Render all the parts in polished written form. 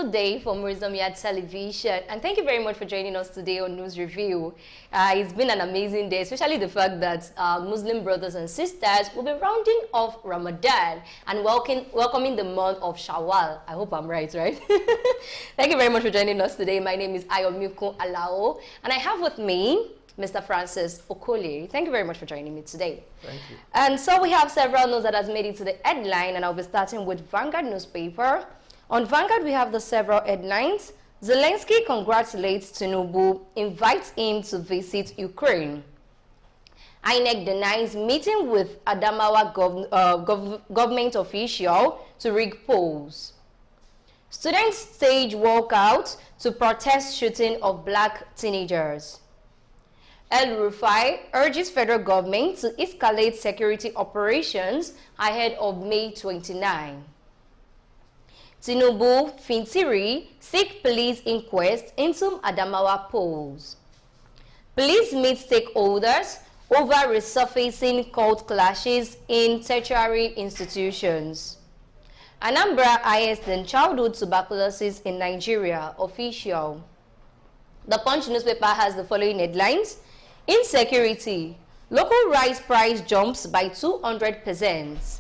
today from Wisdomia Television, and thank you very much for joining us today on News Review. It's been an amazing day, especially the fact that Muslim brothers and sisters will be rounding off Ramadan and welcoming the month of Shawwal. I hope I'm right? Thank you very much for joining us today. My name is Ayomiko Alao, and I have with me Mr. Francis Okoli. Thank you very much for joining me today. Thank you. And so we have several news that has made it to the headline, and I'll be starting with Vanguard newspaper. On Vanguard, we have the several headlines. Zelensky congratulates Tinubu, invites him to visit Ukraine. INEC denies meeting with Adamawa government official to rig polls. Students stage walkout to protest shooting of black teenagers. El Rufai urges federal government to escalate security operations ahead of May 29. Tinubu, Fintiri seek police inquest into Adamawa polls. Police meet stakeholders over resurfacing cult clashes in tertiary institutions. Anambra highest in childhood tuberculosis in Nigeria, official. The Punch newspaper has the following headlines. Insecurity, local rice price jumps by 200%.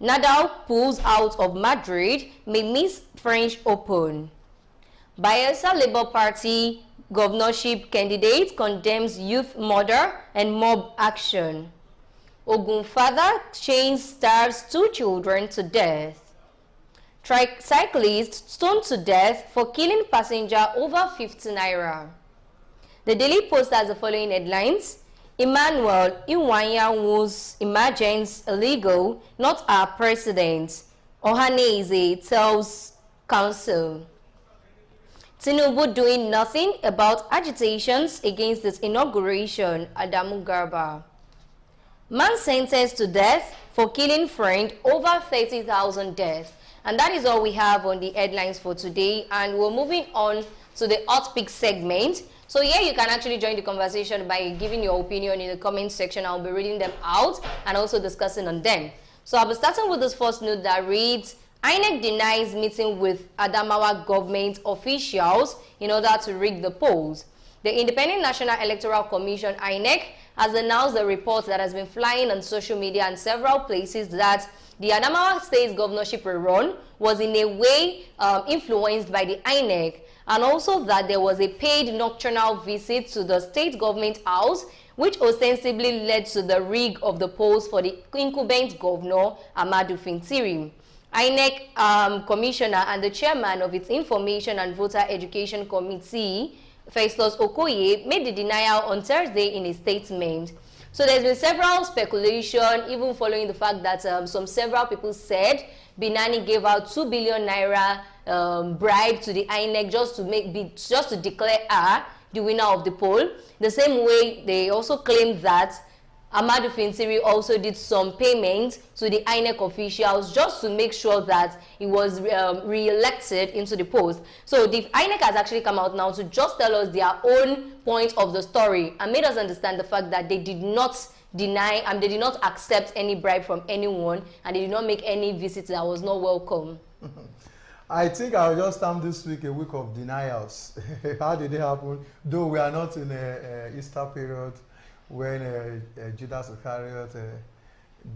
Nadal pulls out of Madrid, may miss French Open. Bayelsa Labour Party governorship candidate condemns youth murder and mob action. Ogun father chains stabs 2 children to death. Tricyclist stoned to death for killing passenger over 50 naira. The Daily Post has the following headlines. Emmanuel Iwanyanwu's emergence illegal, not our president. Ohaneze tells council. Tinubu doing nothing about agitations against this inauguration, Adamu Garba. Man sentenced to death for killing friend, over 30,000 deaths. And that is all we have on the headlines for today. And we're moving on to the hot pick segment. So here you can actually join the conversation by giving your opinion in the comment section. I'll be reading them out and also discussing on them. So I'll be starting with this first note that reads, INEC denies meeting with Adamawa government officials in order to rig the polls. The Independent National Electoral Commission, INEC, has announced the report that has been flying on social media and several places that the Adamawa State governorship run was in a way influenced by the INEC, and also that there was a paid nocturnal visit to the state government house, which ostensibly led to the rig of the polls for the incumbent governor, Ahmadu Fintiri. INEC commissioner and the chairman of its Information and Voter Education Committee, Festus Okoye, made the denial on Thursday in a statement. So there's been several speculation, even following the fact that several people said Binani gave out 2 billion naira bribe to the INEC just to declare her the winner of the poll. The same way they also claimed that Ahmadu Fintiri also did some payment to the INEC officials just to make sure that he was re-elected into the post. So the INEC has actually come out now to just tell us their own point of the story and made us understand the fact that they did not deny and they did not accept any bribe from anyone, and they did not make any visit that was not welcome. I think I'll just stamp this week a week of denials. How did it happen? Though we are not in a Easter period when Judas Iscariot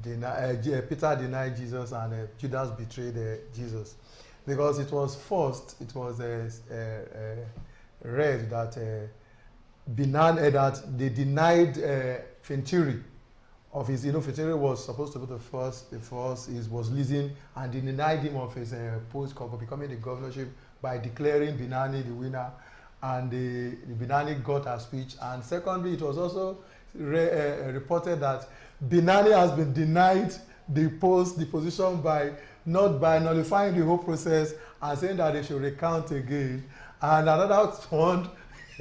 Peter denied Jesus and Judas betrayed Jesus, because it was read that that they denied Fintiri of his, Fintiri was supposed to be the first he was losing, and they denied him of his post for becoming the governorship by declaring Binani the winner, and the Binani got a speech. And secondly, it was also reported that Binani has been denied the position by nullifying the whole process and saying that they should recount again. And another one,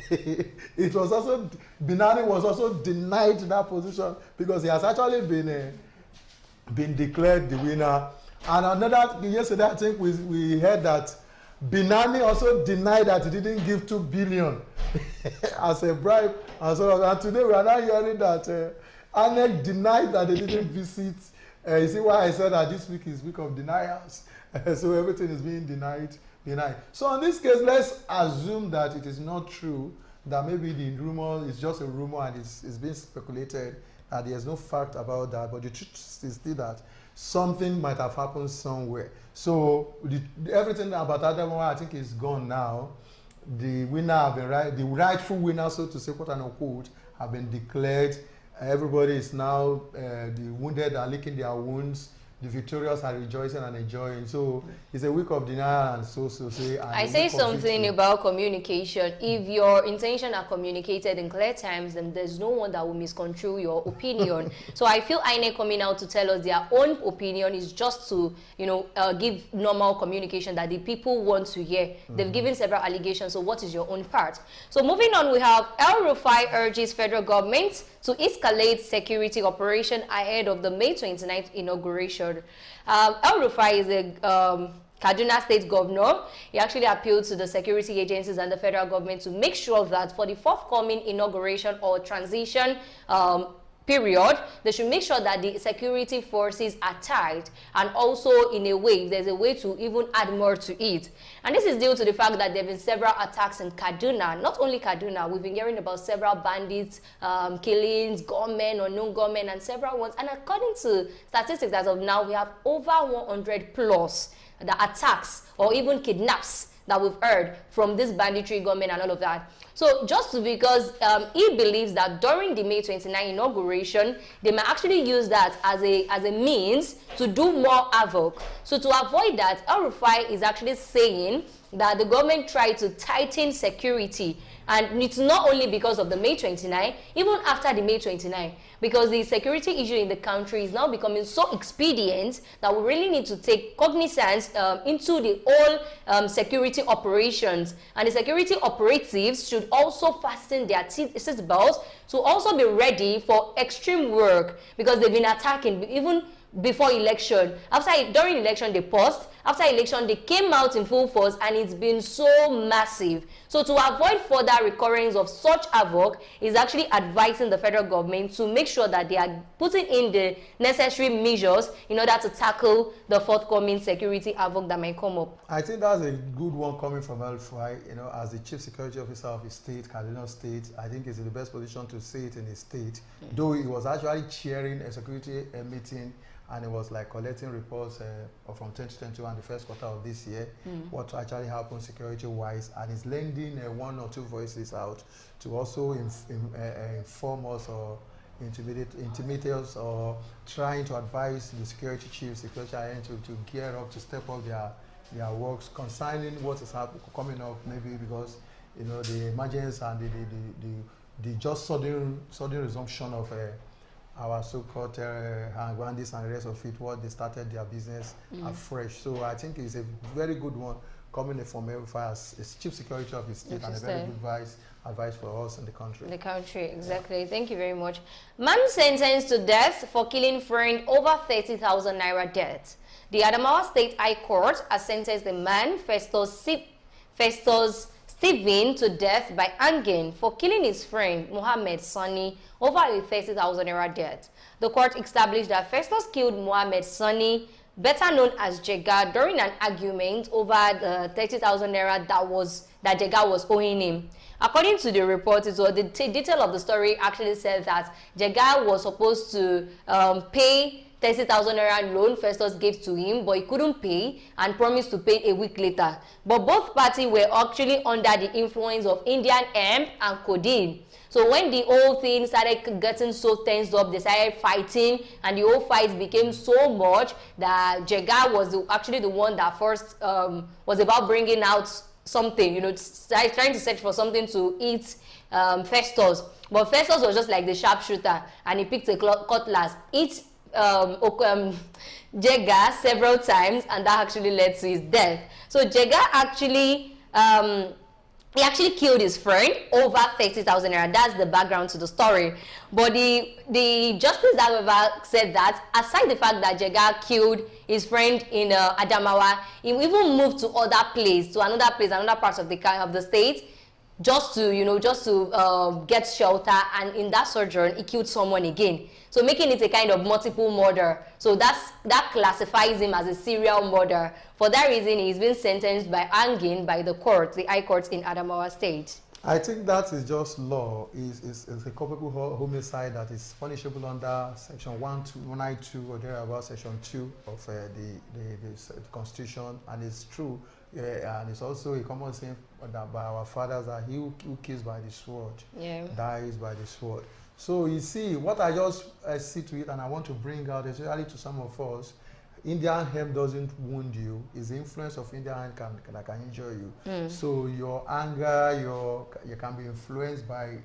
it was also Binani was also denied that position because he has actually been declared the winner. And another, yesterday I think we heard that Binani also denied that he didn't give 2 billion as a bribe, and so on. And today we are now hearing that INEC denied that they didn't visit. You see why I said that this week is week of denials. So everything is being denied benign. So in this case, let's assume that it is not true, that maybe the rumor is just a rumor and it's being speculated, that there's no fact about that, but the truth is still that something might have happened somewhere. So everything about Adamawa, I think, is gone now. The winner have been the rightful winner, so to say, quote unquote, have been declared. Everybody is now, the wounded are licking their wounds. The victorious are rejoicing and enjoying. So it's a week of denial and so say. And I say something about communication. If your intention are communicated in clear terms, then there's no one that will misconstrue your opinion. So I feel INEC coming out to tell us their own opinion is just to, give normal communication that the people want to hear. They've given several allegations. So what is your own part? So moving on, we have El-Rufai urges federal government to escalate security operation ahead of the May 29th inauguration. El-Rufai is a Kaduna State governor. He actually appealed to the security agencies and the federal government to make sure that for the forthcoming inauguration or transition period, they should make sure that the security forces are tight, and also in a way, there's a way to even add more to it. And this is due to the fact that there have been several attacks in Kaduna. Not only Kaduna, we've been hearing about several bandits, killings, gunmen, unknown gunmen, and several ones. And according to statistics as of now, we have over 100 plus the attacks or even kidnaps that we've heard from this banditry, gunmen, and all of that. So just because he believes that during the May 29 inauguration, they may actually use that as a means to do more havoc. So to avoid that, El-Rufai is actually saying that the government tried to tighten security. And it's not only because of the May 29, even after the May 29, because the security issue in the country is now becoming so expedient that we really need to take cognizance into the whole security operations. And the security operatives should also fasten their seat belts to also be ready for extreme work, because they've been attacking even before election. During election, they paused. After election, they came out in full force, and it's been so massive. So to avoid further recurrence of such havoc, is actually advising the federal government to make sure that they are putting in the necessary measures in order to tackle the forthcoming security havoc that may come up. I think that's a good one coming from El-Rufai. As the chief security officer of his state, Kaduna State, I think he's in the best position to say it in his state. Though he was actually chairing a security meeting, and it was like collecting reports from 2021, the first quarter of this year, what actually happened security-wise, and is lending one or two voices out to also inform us or intimidate us, or trying to advise the security chiefs, security agents to gear up, to step up their works concerning what is coming up, maybe because the emergence and the just sudden resumption of our so-called bandits and the rest of it, what they started their business afresh. So I think it's a very good one coming from El-Rufai as chief security of his state, and a very good advice for us in the country. The country, exactly. Thank you very much. Man sentenced to death for killing friend over 30,000 naira debt. The Adamawa State High Court has sentenced the man, Festus Stephen, to death by hanging for killing his friend Mohammed Sani over a 30,000 naira debt. The court established that Festus killed Mohammed Sani, better known as Jega, during an argument over the 30,000 naira that Jega was owing him. According to the report, the detail of the story actually said that Jega was supposed to pay 30,000 naira loan Festus gave to him, but he couldn't pay and promised to pay a week later. But both parties were actually under the influence of Indian hemp and codeine. So when the whole thing started getting so tensed up, they started fighting, and the whole fight became so much that Jega was actually the one that first was about bringing out something, trying to search for something to eat Festus. But Festus was just like the sharpshooter, and he picked a cutlass, hit Jega several times, and that actually led to his death. So Jega actually he actually killed his friend over 30,000 naira. That's the background to the story. But the justice, however, said that aside the fact that Jega killed his friend in Adamawa, he even moved to another place, another part of the state, just to get shelter, and in that sojourn he killed someone again. So making it a kind of multiple murder. So that classifies him as a serial murder. For that reason, he's been sentenced by hanging by the court, the High Court in Adamawa State. I think that is just law. Is a culpable homicide that is punishable under Section 192 or thereabout, Section 2 of the Constitution, and it's true. And it's also a common saying that by our fathers that he who kills by the sword dies by the sword. So you see, what I just see to it, and I want to bring out, especially to some of us, Indian hemp doesn't wound you. It's the influence of Indian hemp that can injure you. So your anger, you can be influenced by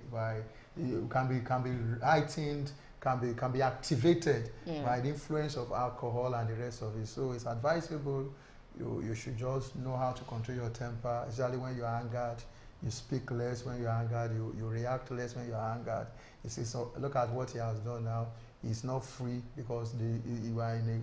you can be heightened, can be activated by the influence of alcohol and the rest of it. So it's advisable. You should just know how to control your temper, especially when you're angered. You speak less when you're angered. You react less when you're angered. You see, so look at what he has done now. He's not free because you are in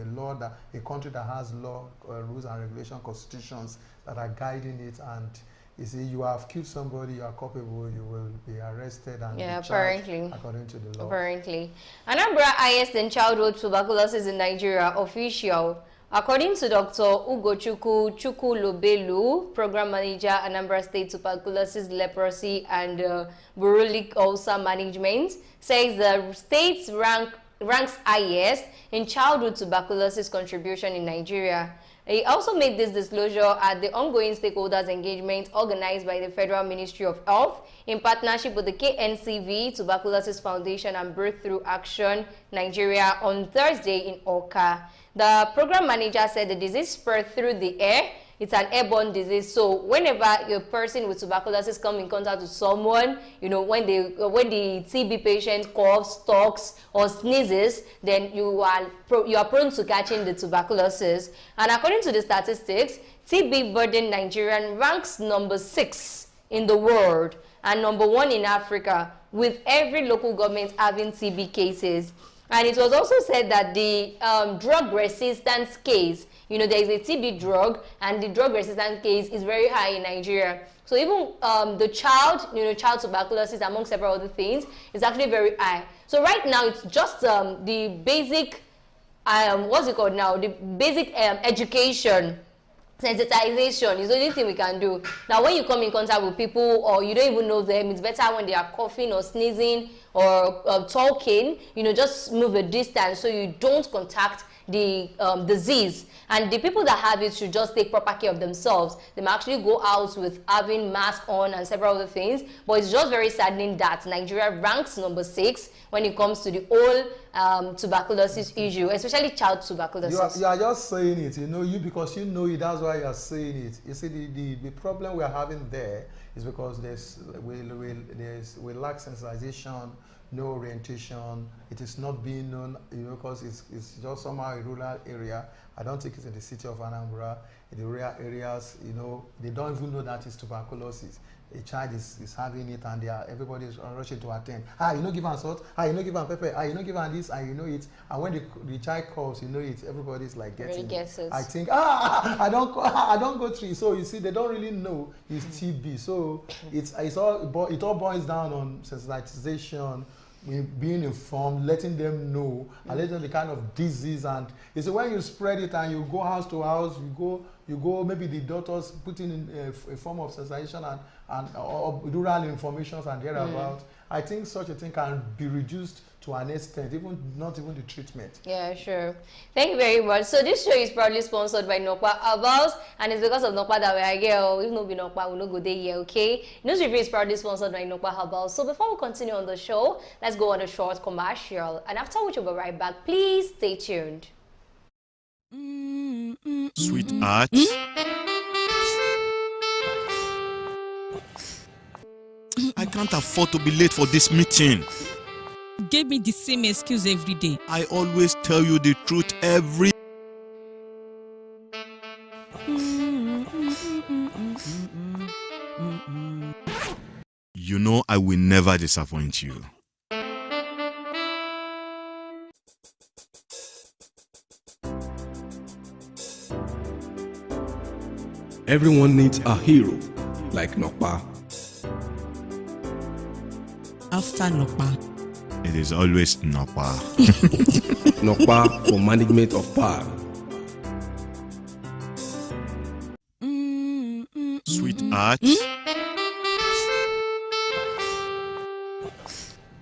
a law a country that has law, rules and regulation, constitutions that are guiding it. And you see, you have killed somebody, you are culpable, you will be arrested and be charged according to the law. Apparently. Anambra highest in childhood tuberculosis in Nigeria official. According to Dr. Ugochukwu Chukwulobelu, Program Manager, Anambra State Tuberculosis, Leprosy and Burulic Ulcer Management, says the state ranks highest in childhood tuberculosis contribution in Nigeria. He also made this disclosure at the ongoing stakeholders engagement organized by the Federal Ministry of Health in partnership with the KNCV, Tuberculosis Foundation and Breakthrough Action Nigeria on Thursday in Oka. The program manager said the disease spread through the air. It's an airborne disease, so whenever a person with tuberculosis comes in contact with someone, when the TB patient coughs, talks, or sneezes, then you are prone to catching the tuberculosis. And according to the statistics, TB burden Nigerian ranks number 6 in the world and number 1 in Africa, with every local government having TB cases. And it was also said that the drug resistance case, there is a TB drug, and the drug resistance case is very high in Nigeria. So even the child tuberculosis, among several other things, is actually very high. So right now, it's just the basic, what's it called now? The basic education, sensitization is the only thing we can do. Now, when you come in contact with people or you don't even know them, it's better when they are coughing or sneezing or talking, just move a distance so you don't contact the disease. And the people that have it should just take proper care of themselves. They may actually go out with having mask on and several other things. But it's just very saddening that Nigeria ranks number 6 when it comes to the whole tuberculosis issue, especially child tuberculosis. You are just saying it, because you know it, that's why you are saying it. You see, the problem we are having there is because we lack sensitization, no orientation. It is not being known, because it's just somehow a rural area. I don't think it's in the city of Anambra. In the rural areas, they don't even know that it's tuberculosis. A child is having it, and everybody is rushing to attend. Give am salt. Give am pepper. Give am this, and it. And when the child coughs, it. Everybody's like getting it. I think, I don't go through it. So you see, they don't really know it's TB. So it all boils down on sensitization, being informed, letting them know, and letting them the kind of disease. And you see, when you spread it and you go house to house, you go maybe the doctors putting in a form of sensitization or rural information and thereabout. I think such a thing can be reduced to an extent, not even the treatment. Yeah, sure. Thank you very much. So this show is proudly sponsored by Nokpa Herbals, and it's because of Nokpa that we are here. If not be Nokpa, we'll not go there here, okay? News Review is proudly sponsored by Nokpa Herbals. So before we continue on the show, let's go on a short commercial, and after which we'll be right back. Please stay tuned. Sweetheart. I can't afford to be late for this meeting. Give me the same excuse every day. I always tell you the truth every... You know I will never disappoint you. Everyone needs a hero like Nokpa. after Nokpa? It is always Napa. Nokpa for management of power. Sweetheart.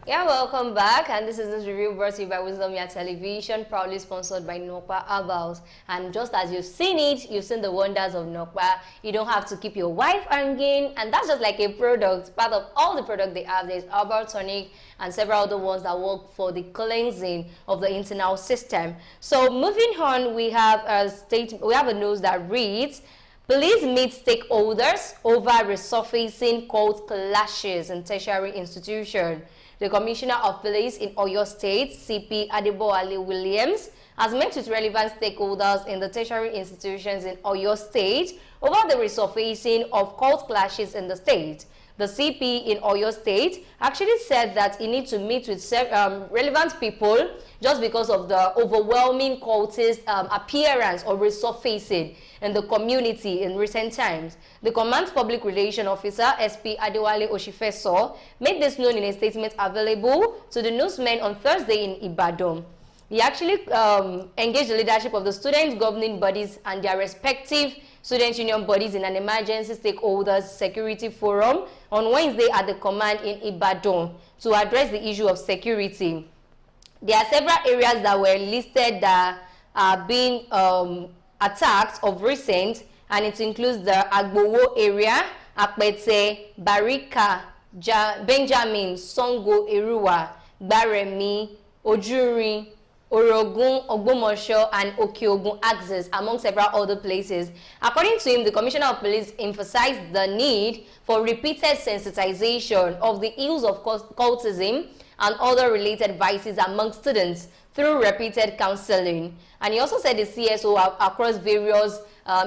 Yeah, welcome back, and this is this review brought to you by Wisdom Yard Television, proudly sponsored by Nokpa Herbals. And just as you've seen it, you've seen the wonders of Nokpa. You don't have to keep your wife hanging, and that's just like a product. Part of all the product they have, there's herbal tonic and several other ones that work for the cleansing of the internal system. So moving on, we have a news that reads, police meet stakeholders over resurfacing cult clashes in tertiary institution. The Commissioner of Police in Oyo State, CP Adeboale Williams, has met with relevant stakeholders in the tertiary institutions in Oyo State over the resurfacing of cult clashes in the state. The CP in Oyo State actually said that he needs to meet with relevant people just because of the overwhelming cultist appearance or resurfacing in the community in recent times. The Command Public Relations Officer, SP Adewale Oshifeso, made this known in a statement available to the newsmen on Thursday in Ibadan. He actually engaged the leadership of the student governing bodies and their respective student union bodies in an emergency stakeholders security forum on Wednesday at the command in Ibadan to address the issue of security. There are several areas that were listed that are being attacked of recent, and it includes the Agbowo area, Apete, Barika, Benjamin, Songo, Eruwa, Baremi, Ojuri, Orogun, Ogbomosho, and Okeogun axis, among several other places. According to him, the Commissioner of Police emphasized the need for repeated sensitization of the ills of cultism and other related vices among students through repeated counseling. And he also said the CSO across various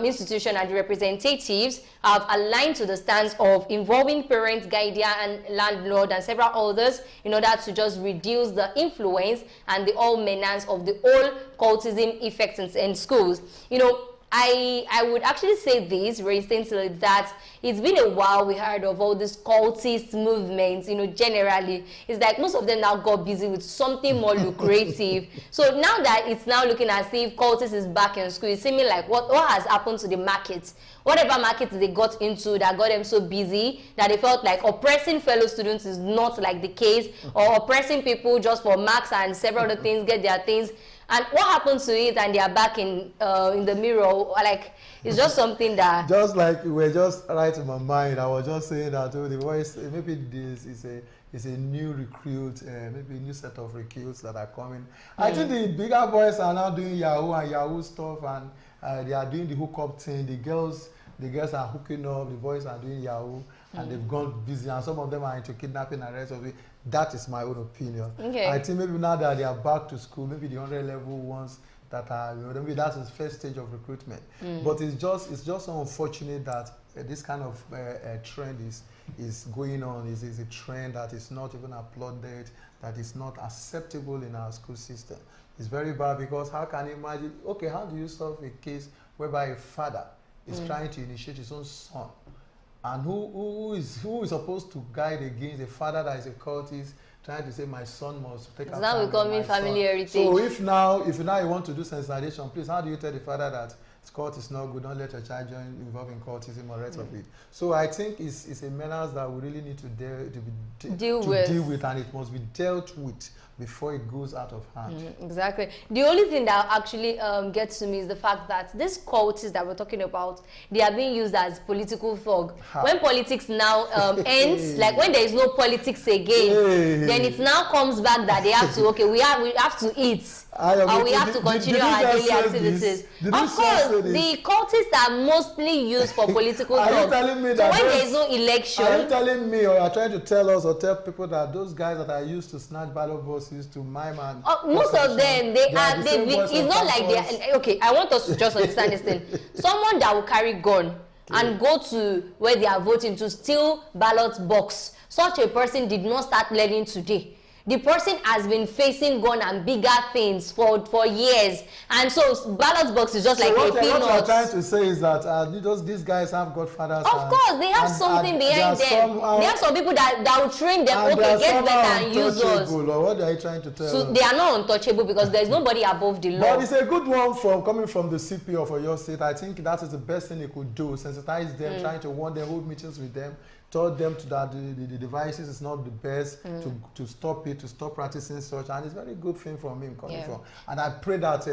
institutions and representatives have aligned to the stance of involving parents, guardian, and landlord, and several others in order to just reduce the influence and the all menace of the whole cultism effects in schools. You know, I would actually say this recently, that it's been a while we heard of all these cultist movements, you know, generally. It's like most of them now got busy with something more lucrative. So now that it's now looking as if cultists is back in school, it's seeming like what has happened to the market? Whatever market they got into that got them so busy that they felt like oppressing fellow students is not like the case, or oppressing people just for marks and several other things, get their things. And what happens to it, and they are back in the mirror? Like, it's just something that... Just like you were just right in my mind, I was just saying that the voice, maybe this is a new recruit, maybe a new set of recruits that are coming. I think the bigger boys are now doing Yahoo and Yahoo stuff, and they are doing the hookup thing. The girls are hooking up, the boys are doing Yahoo, and they've gone busy, and some of them are into kidnapping and the rest of it. That is my own opinion. Okay. I think maybe now that they are back to school, maybe the 100 level ones that are, you know, maybe that's the first stage of recruitment. But it's just so unfortunate that this kind of trend is going on. Is a trend that is not even applauded, that is not acceptable in our school system. It's very bad, because how can you imagine? Okay, how do you solve a case whereby a father is trying to initiate his own son? And who is supposed to guide against a father that is a cultist trying to say my son must take a now becoming family heritage. So if now you want to do sensitization, please, how do you tell the father that cult is not good, don't let your child join involved in cultism or rest of it? So I think it's a menace that we really need to deal with, and it must be dealt with before it goes out of hand. Exactly. The only thing that actually gets to me is the fact that these cultists that we're talking about, they are being used as political fog. When politics now ends, like when there is no politics again, then it now comes back that they have to, okay, we have to eat. And we have to continue our daily activities. Of course, the cultists are mostly used for political talk. So when there is no election... Are you telling me, or are you trying to tell us or tell people that those guys that are used to snatch ballot boxes to mime and... most of them, it's not like they are... Okay, I want us to just understand this thing. Someone that will carry gun and go to where they are voting to steal ballot box, such a person did not start learning today. the person has been facing gun and bigger things for years, and so ballot box is just like a peanut. What you're trying to say is that these guys have godfathers. Of course, they have something behind them. They have some people that will train them. Okay, get better and use us. Or what are you trying to tell? So they are not untouchable because there is nobody above the law. But it's a good one coming from the CP of your state. I think that is the best thing they could do. Sensitize them, trying to warn them, hold meetings with them, told them that the devices is not the best, to stop it, to stop practicing such, and it's a very good thing from him coming from. And I pray that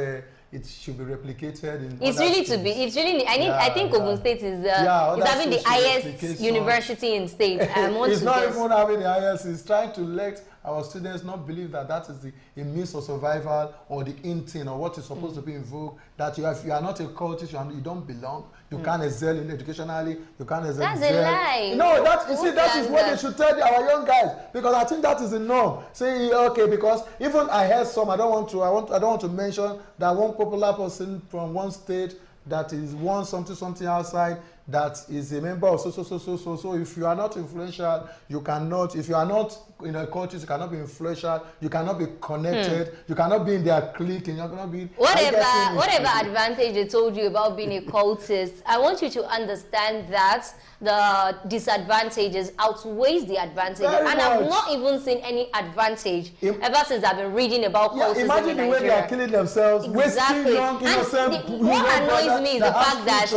it should be replicated in it's really to be. It's really. I think Ogun State is having the highest university in state. It's not even having the highest. It's trying to let our students not believe that is a means of survival or the in thing or what is supposed to be invoked. That you are not a cultist, you don't belong. You can't excel in educationally. You can't excel. That's a lie. No, that is what they should tell our young guys, because I think that is the norm. Say okay, because even I heard some. I don't want to mention that one popular person from one state that is one something outside that is a member of so. If you are not influential, you cannot. If you are not in a culture, you cannot be influential. You cannot be connected. You cannot be in their clique, and you're gonna be whatever advantage they told you about being a cultist. I want you to understand that the disadvantages outweighs the advantages, and I've not even seen any advantage ever since I've been reading about cultism in Nigeria. Imagine the way they are killing themselves, wasting young innocent. What annoys me is the fact that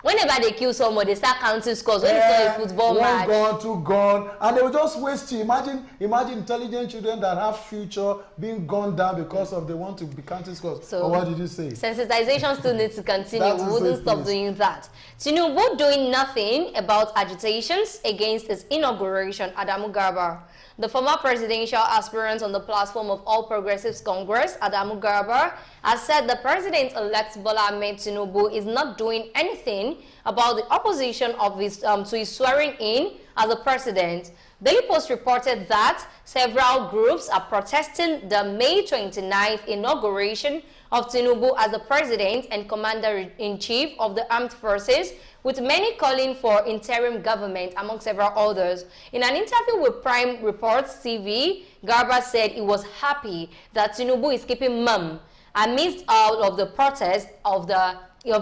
whenever they kill someone, they start counting scores. When it's not a football match, 1 gun, 2 gun, and they will just waste you. Imagine intelligent children that have future being gunned down because of they want to be counting scores. So, or what did you say? Sensitization still needs to continue. We wouldn't stop doing that. Tinubu doing nothing about agitations against his inauguration, Adamu Garba. The former presidential aspirant on the platform of All Progressives Congress, Adamu Garba, has said the president-elect Bola Ahmed Tinubu is not doing anything about the opposition of to his swearing in as the president. Daily Post reported that several groups are protesting the May 29th inauguration of Tinubu as the president and commander-in-chief of the armed forces, with many calling for interim government, among several others. In an interview with Prime Reports TV, Garba said he was happy that Tinubu is keeping mum amidst all of the protests of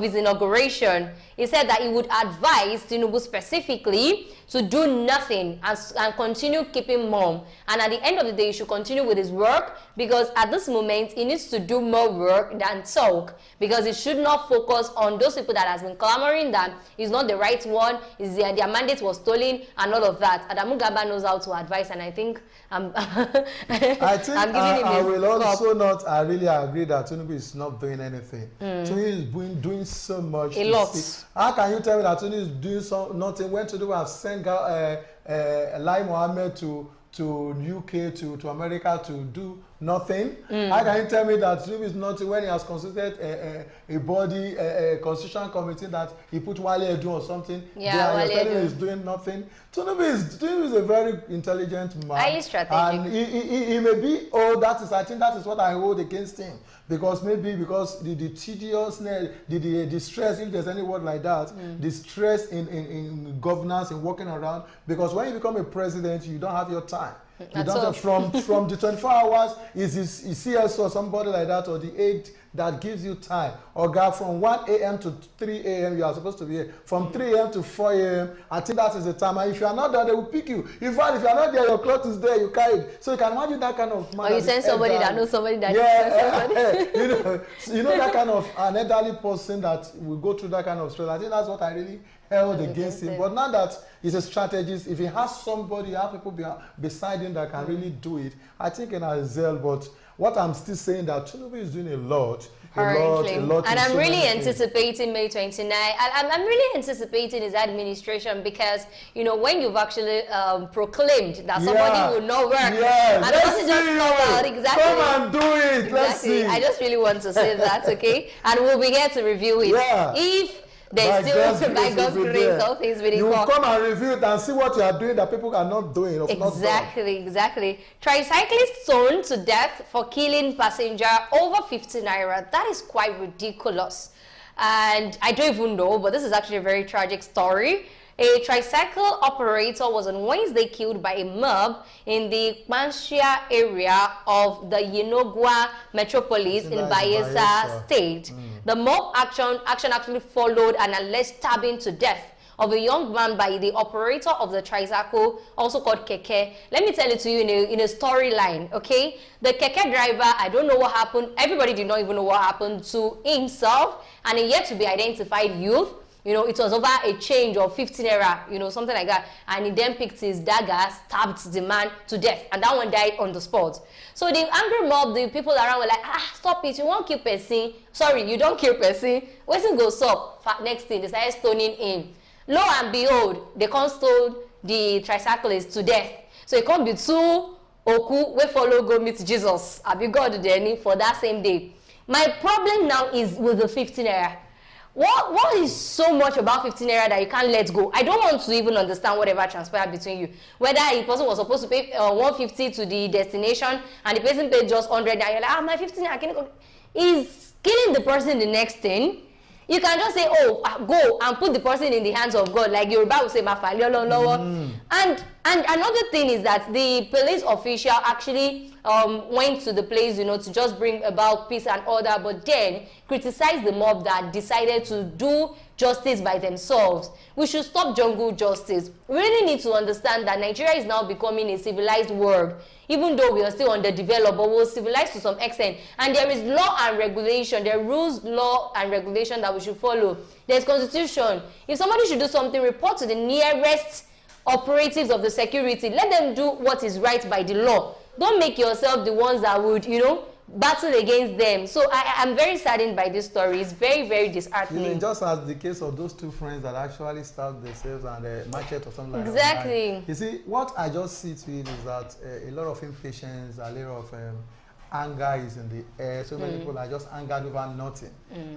his inauguration. He said that he would advise Tinubu specifically to do nothing and continue keeping mum. And at the end of the day, he should continue with his work, because at this moment, he needs to do more work than talk, because he should not focus on those people that has been clamoring that he's not the right one, their mandate was stolen, and all of that. Adamu Garba knows how to advise, and I think I will also not. I really agree that Tinubu is not doing anything. Tinubu is doing so much. A lot. How can you tell me that Tinubu is doing nothing? When Tinubu have sent Lai Mohammed to UK, to America to do nothing? How can you tell me that Tinubu is not, when he has constituted a body, a constitutional committee that he put Wale Edu or something? Yeah, Wale Edu is doing nothing. Tinubu is a very intelligent man. Highly strategic. And he may be, I think that is what I hold against him. Because the tediousness, the stress, if there's any word like that, the stress in governance, in walking around, because when you become a president, you don't have your time. You don't have, from the 24 hours is CS or somebody like that, or the 8 that gives you time. Or from 1 a.m. to 3 a.m. you are supposed to be here. From 3 a.m. to 4 a.m. I think that is the time. And if you are not there, they will pick you. In fact, if you are not there, your cloth is there, you carry it. So you can imagine that kind of man. Or you send somebody that knows somebody that knows somebody. you know that kind of an elderly person that will go through that kind of stress. I think that's what I really held against him. But now that he's a strategist, if he has somebody, have people beside him that can really do it, I think in Azel. But what I'm still saying that Tinubu is doing a lot. And I'm really anticipating May 29. I'm really anticipating his administration, because when you've actually proclaimed that somebody will not work, and let's just come out come and do it. Let's see. I just really want to say that, okay? And we'll be here to review it. If there's still, by God's grace, all things really you will come and review it and see what you are doing that people are not doing. Exactly. Tricyclist stoned to death for killing passenger over 50 naira. That is quite ridiculous. And I don't even know, but this is actually a very tragic story. A tricycle operator was on Wednesday killed by a mob in the Kwanshia area of the Yenogwa metropolis in Bayelsa State. The mob action actually followed an alleged stabbing to death of a young man by the operator of the tricycle, also called Keke. Let me tell it to you in a storyline, okay? The Keke driver, I don't know what happened. Everybody did not even know what happened to himself, and a yet to be identified youth. You know, it was over a change of 15 naira, you know, something like that. And he then picked his dagger, stabbed the man to death. And that one died on the spot. So the angry mob, the people around were like, stop it, you won't kill person. Sorry, you don't kill person. Where's it go stop? Next thing, they started stoning him. Lo and behold, they consoled the tricyclist to death. So it can't be two oku, we follow go meet Jesus. I be God then for that same day. My problem now is with the 15 naira. What is so much about 15 naira that you can't let go? I don't want to even understand whatever transpired between you. Whether a person was supposed to pay 150 to the destination and the person paid just 100 and you're like, my 15 naira can't go. Is killing the person the next thing? You can just say, go and put the person in the hands of God, like Yoruba will say, And another thing is that the police official actually went to the place, you know, to just bring about peace and order, but then criticized the mob that decided to do justice by themselves. We should stop jungle justice. We really need to understand that Nigeria is now becoming a civilized world. Even though we are still underdeveloped, but we're civilized to some extent. And there is law and regulation. There are rules, law, and regulation that we should follow. There's constitution. If somebody should do something, report to the nearest operatives of the security. Let them do what is right by the law. Don't make yourself the ones that would, you know, battle against them. So I am very saddened by this story. It's very, very disheartening. You mean, just as the case of those two friends that actually stabbed themselves and machete or something like that. Exactly. You see, what I just see to it is that a lot of impatience, a lot of anger is in the air. So many people are just angered over nothing.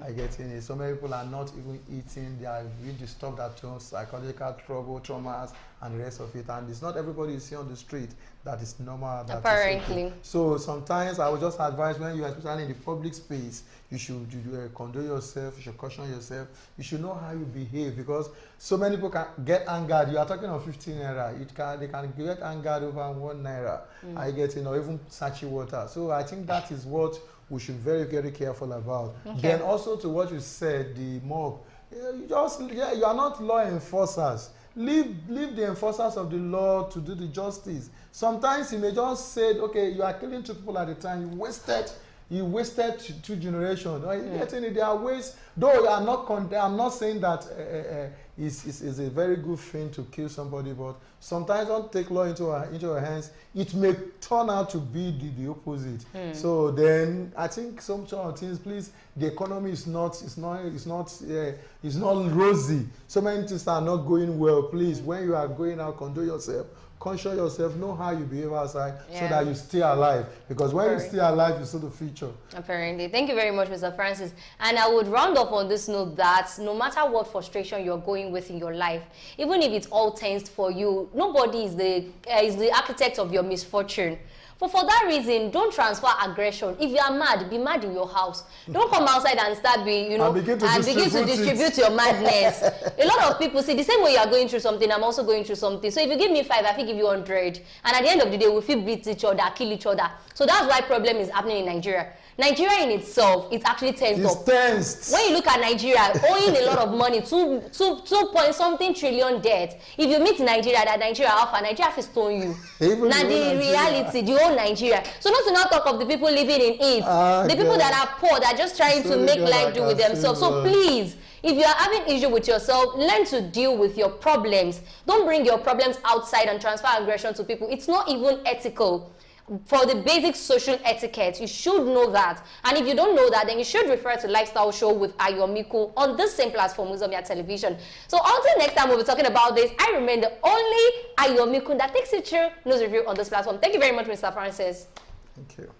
I get in it. So many people are not even eating. They are really disturbed at home, psychological trouble, traumas, and the rest of it. And it's not everybody you see on the street that is normal. That apparently. Okay. So sometimes I would just advise when you are especially in the public space, you should condole yourself, you should caution yourself, you should know how you behave, because so many people can get angered. You are talking of 15 naira, they can get angered over 1 naira. I get, you know, even sachi water. So I think that is what we should be very, very careful about. Okay. Then also to what you said, the mob, you are not law enforcers. Leave the enforcers of the law to do the justice. Sometimes you may just say, okay, you are killing 2 people at a time. You wasted 2 generations. There are ways, though I'm not saying that it's a very good thing to kill somebody, but sometimes don't take law into your hands. It may turn out to be the opposite. So then I think some sort of things, please, the economy is not rosy. So many things are not going well. Please, when you are going out, condole yourself. Conscious yourself, know how you behave outside so that you stay alive. Because when you stay alive, you see the future. Apparently. Thank you very much, Mr. Francis. And I would round up on this note that no matter what frustration you're going with in your life, even if it's all tensed for you, nobody is the architect of your misfortune. But for that reason, don't transfer aggression. If you are mad, be mad in your house. Don't come outside and start begin to distribute your madness. A lot of people see the same way you are going through something, I'm also going through something. So if you give me 5, I will give you 100. And at the end of the day, we feel beat each other, kill each other. So that's why problem is happening in Nigeria. Nigeria in itself, it's actually tensed up. Tensed. When you look at Nigeria, owing a lot of money, 2 point something trillion debt. If you meet Nigeria, that Nigeria alpha, Nigeria will stone you. Now the reality, the whole Nigeria. So not to now talk of the people living in it, the people that are poor, that are just trying to make life do with themselves. So please, if you are having issue with yourself, learn to deal with your problems. Don't bring your problems outside and transfer aggression to people. It's not even ethical. For the basic social etiquette, you should know that. And if you don't know that, then you should refer to Lifestyle Show with Ayomiko on this same platform, Uzomia Television. So until next time we'll be talking about this, I remain the only Ayomiko that takes you through news review on this platform. Thank you very much, Mr. Francis. Thank you.